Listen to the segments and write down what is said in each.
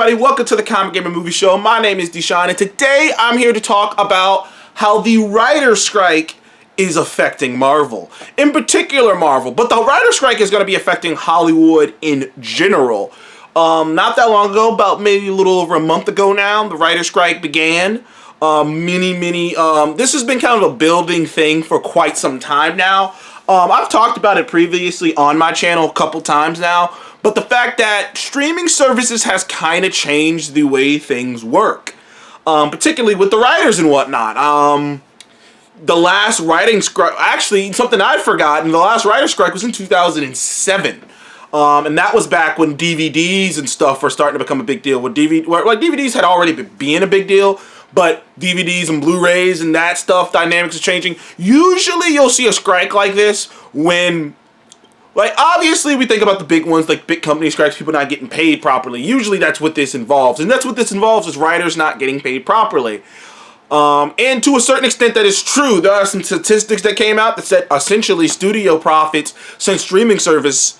everybody? Welcome to the Comic Gamer Movie Show. My name is Deshaun, and today I'm here to talk about how the writer's strike is affecting Marvel. In particular, Marvel. But the writer's strike is going to be affecting Hollywood in general. Not that long ago, about maybe a little over a month ago now, the writer's strike began. This has been kind of a building thing for quite some time now. I've talked about it previously on my channel a couple times now. But the fact that streaming services has kind of changed the way things work, particularly with the writers and whatnot. The last writing strike, actually, something I'd forgotten, the last writer's strike was in 2007. And that was back when DVDs and stuff were starting to become a big deal. DVDs had already been being a big deal, but DVDs and Blu-rays and that stuff, dynamics are changing. Usually you'll see a strike like this when... obviously, we think about the big ones, like big company strikes, people not getting paid properly. Usually, that's what this involves. And that's what this involves, is writers not getting paid properly. And to a certain extent, that is true. There are some statistics that came out that said, essentially, studio profits since streaming services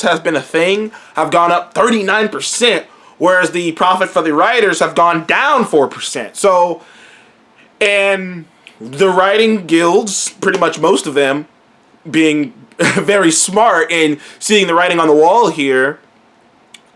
has been a thing, have gone up 39%, whereas the profit for the writers have gone down 4%. So, and the writing guilds, pretty much most of them, being very smart and seeing the writing on the wall here,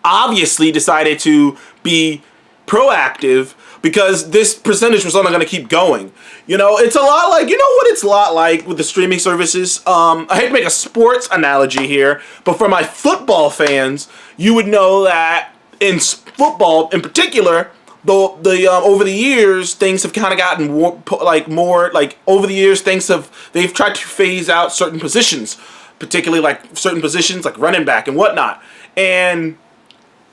obviously decided to be proactive because this percentage was only going to keep going. You know, it's a lot like, you know what it's a lot like with the streaming services? I hate to make a sports analogy here, but for my football fans, you would know that in football in particular, over the years, things have kind of gotten over the years, they've tried to phase out certain positions, particularly like certain positions like running back and whatnot. And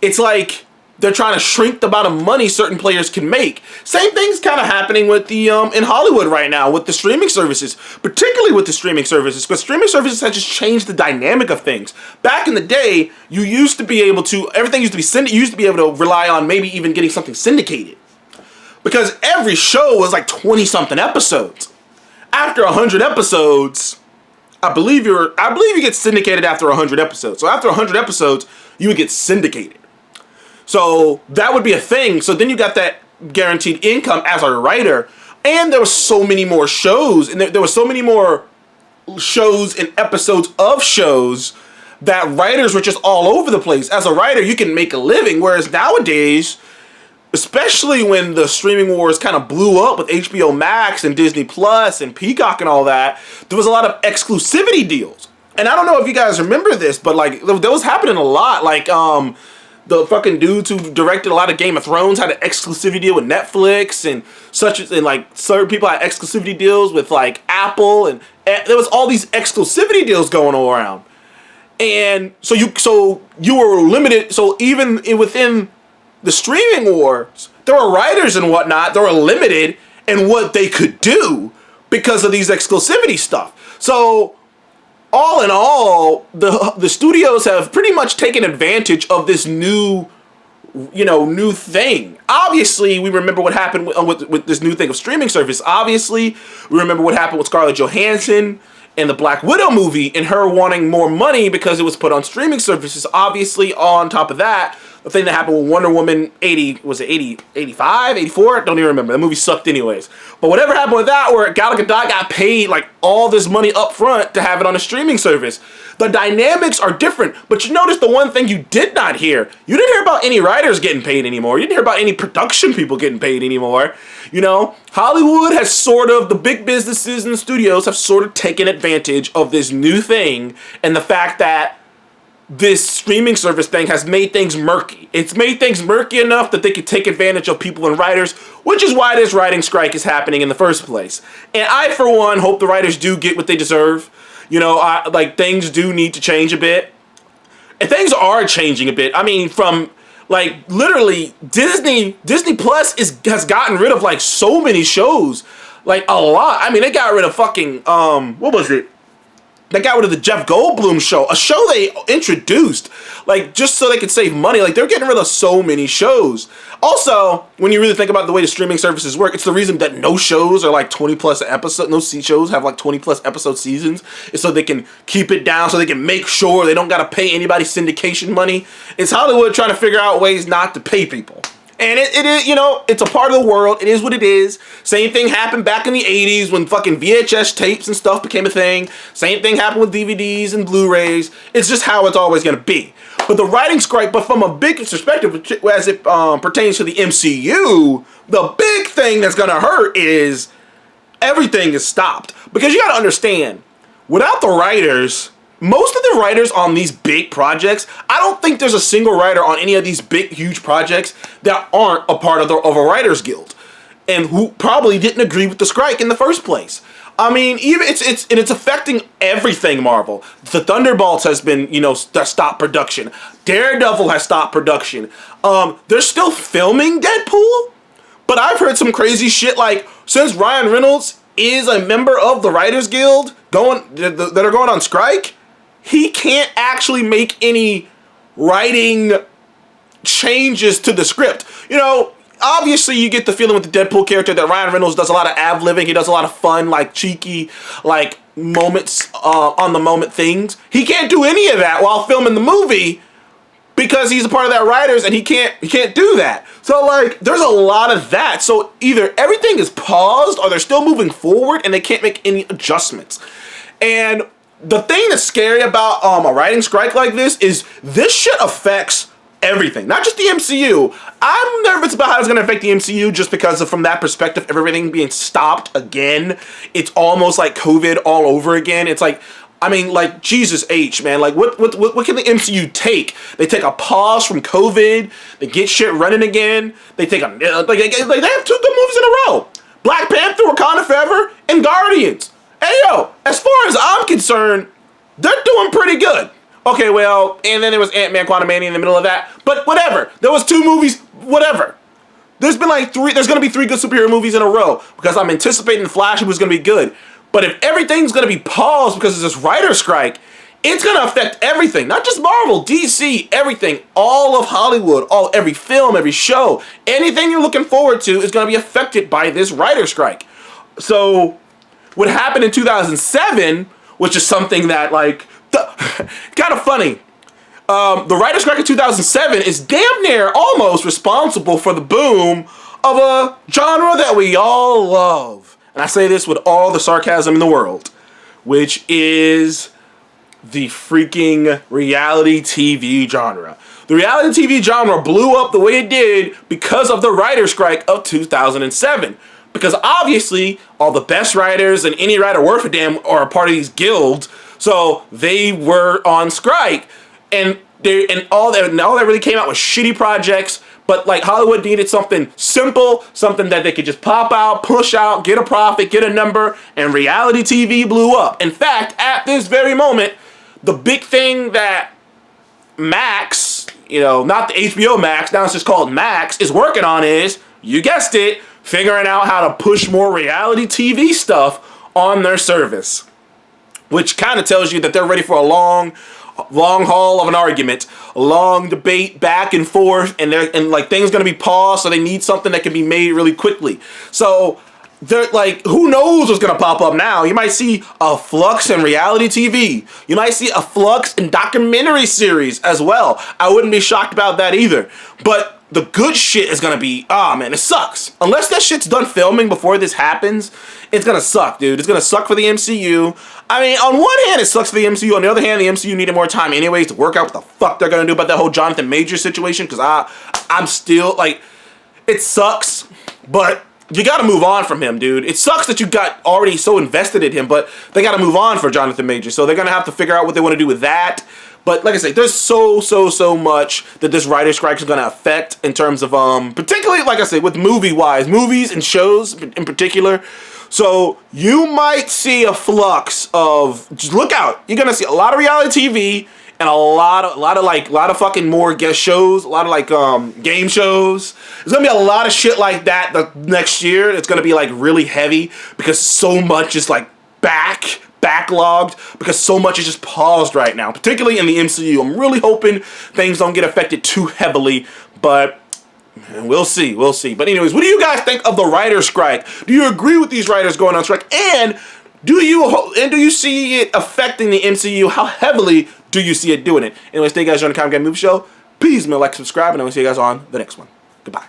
it's like they're trying to shrink the amount of money certain players can make. Same thing's kind of happening with the in Hollywood right now with the streaming services, particularly with the streaming services, because streaming services have just changed the dynamic of things. Back in the day, you used to be able to, everything used to be you used to be able to rely on maybe even getting something syndicated, because every show was like 20-something episodes. After 100 episodes, I believe you get syndicated after 100 episodes. So after 100 episodes, you would get syndicated. So that would be a thing. So then you got that guaranteed income as a writer. And there were so many more shows. And there were so many more shows and episodes of shows that writers were just all over the place. As a writer, you can make a living. Whereas nowadays, especially when the streaming wars kind of blew up with HBO Max and Disney Plus and Peacock and all that, there was a lot of exclusivity deals. And I don't know if you guys remember this, but like that was happening a lot. Like the fucking dudes who directed a lot of Game of Thrones had an exclusivity deal with Netflix and like certain people had exclusivity deals with like Apple, and there was all these exclusivity deals going all around. And so you were limited. So even within the streaming wars, there were writers and whatnot that were limited in what they could do because of these exclusivity stuff. So all in all, the studios have pretty much taken advantage of this new thing. Obviously, we remember what happened with this new thing of streaming service. Obviously, we remember what happened with Scarlett Johansson and the Black Widow movie and her wanting more money because it was put on streaming services. Obviously, on top of that, the thing that happened with Wonder Woman 85, 84? I don't even remember. The movie sucked anyways. But whatever happened with that, where Gal Gadot got paid like all this money up front to have it on a streaming service. The dynamics are different. But you notice the one thing you did not hear. You didn't hear about any writers getting paid anymore. You didn't hear about any production people getting paid anymore. You know, Hollywood has the big businesses and the studios have sort of taken advantage of this new thing and the fact that this streaming service thing has made things murky. It's made things murky enough that they could take advantage of people and writers, which is why this writing strike is happening in the first place. And I, for one, hope the writers do get what they deserve. You know, things do need to change a bit. And things are changing a bit. I mean, from, like, literally, Disney Plus has gotten rid of, like, so many shows. Like, a lot. I mean, they got rid of fucking, what was it? They got rid of the Jeff Goldblum show, a show they introduced, like, just so they could save money. Like, they're getting rid of so many shows. Also, when you really think about the way the streaming services work, it's the reason that no shows are like 20 plus episodes, no shows have like 20 plus episode seasons, is so they can keep it down, so they can make sure they don't got to pay anybody syndication money. It's Hollywood trying to figure out ways not to pay people. And it is, you know, it's a part of the world. It is what it is. Same thing happened back in the 80s when fucking VHS tapes and stuff became a thing. Same thing happened with DVDs and Blu-rays. It's just how it's always going to be. But the writing strike, but from a big perspective, as it pertains to the MCU, the big thing that's going to hurt is everything is stopped. Because you got to understand, without the writers, most of the writers on these big projects, I don't think there's a single writer on any of these big, huge projects that aren't a part of a writers guild, and who probably didn't agree with the strike in the first place. I mean, even it's affecting everything. Marvel, the Thunderbolts has been, you know, stopped production. Daredevil has stopped production. They're still filming Deadpool, but I've heard some crazy shit like, since Ryan Reynolds is a member of the writers guild that are going on strike, he can't actually make any writing changes to the script. You know, obviously you get the feeling with the Deadpool character that Ryan Reynolds does a lot of ad-libbing. He does a lot of fun, like, cheeky, like, moments, on-the-moment things. He can't do any of that while filming the movie because he's a part of that writers, and he can't do that. So, like, there's a lot of that. So either everything is paused or they're still moving forward and they can't make any adjustments. And the thing that's scary about a writing strike like this is this shit affects everything, not just the MCU. I'm nervous about how it's going to affect the MCU just because from that perspective, everything being stopped again. It's almost like COVID all over again. It's like, I mean, like, Jesus H, man. Like, what can the MCU take? They take a pause from COVID. They get shit running again. They take they have 2 good movies in a row: Black Panther, Wakanda Forever, and Guardians. Hey, yo, as far as I'm concerned, they're doing pretty good. Okay, well, and then there was Ant-Man Quantumania in the middle of that. But whatever. There was 2 movies, whatever. There's been like 3, there's going to be 3 good superhero movies in a row because I'm anticipating the Flash was going to be good. But if everything's going to be paused because of this writer strike, it's going to affect everything. Not just Marvel, DC, everything. All of Hollywood, every film, every show. Anything you're looking forward to is going to be affected by this writer strike. So what happened in 2007, which is something that, like, kind of funny. The writer's strike in 2007 is damn near almost responsible for the boom of a genre that we all love. And I say this with all the sarcasm in the world, which is the freaking reality TV genre. The reality TV genre blew up the way it did because of the writer's strike of 2007. Because obviously, all the best writers and any writer worth a damn are a part of these guilds, so they were on strike, and all that really came out was shitty projects. But like Hollywood needed something simple, something that they could just pop out, push out, get a profit, get a number, and reality TV blew up. In fact, at this very moment, the big thing that Max, you know, not the HBO Max, now it's just called Max, is working on is, you guessed it, figuring out how to push more reality TV stuff on their service. Which kind of tells you that they're ready for a long haul of an argument, a long debate back and forth, and like things gonna be paused, so they need something that can be made really quickly. So they're like, who knows what's gonna pop up now? You might see a flux in reality TV. You might see a flux in documentary series as well. I wouldn't be shocked about that either. But the good shit is gonna be, man, it sucks. Unless that shit's done filming before this happens, it's gonna suck, dude. It's gonna suck for the MCU. I mean, on one hand, it sucks for the MCU. On the other hand, the MCU needed more time anyways to work out what the fuck they're gonna do about that whole Jonathan Majors situation, because I'm still, like, it sucks, but you gotta move on from him, dude. It sucks that you got already so invested in him, but they gotta move on for Jonathan Majors, so they're gonna have to figure out what they want to do with that. But like I said, there's so much that this writer's strike is going to affect in terms of, particularly, like I said, with movie-wise, movies and shows in particular. So you might see a flux of, just look out, you're going to see a lot of reality TV and a lot of fucking more guest shows, a lot of like game shows. There's going to be a lot of shit like that the next year. It's going to be like really heavy because so much is like back backlogged because so much is just paused right now, particularly in the MCU. I'm really hoping things don't get affected too heavily, but we'll see. We'll see. But anyways, what do you guys think of the writer's strike? Do you agree with these writers going on strike? And do you see it affecting the MCU? How heavily do you see it doing it? Anyways, thank you guys for joining the Comic Game Movie Show. Please, man, like, subscribe, and I will see you guys on the next one. Goodbye.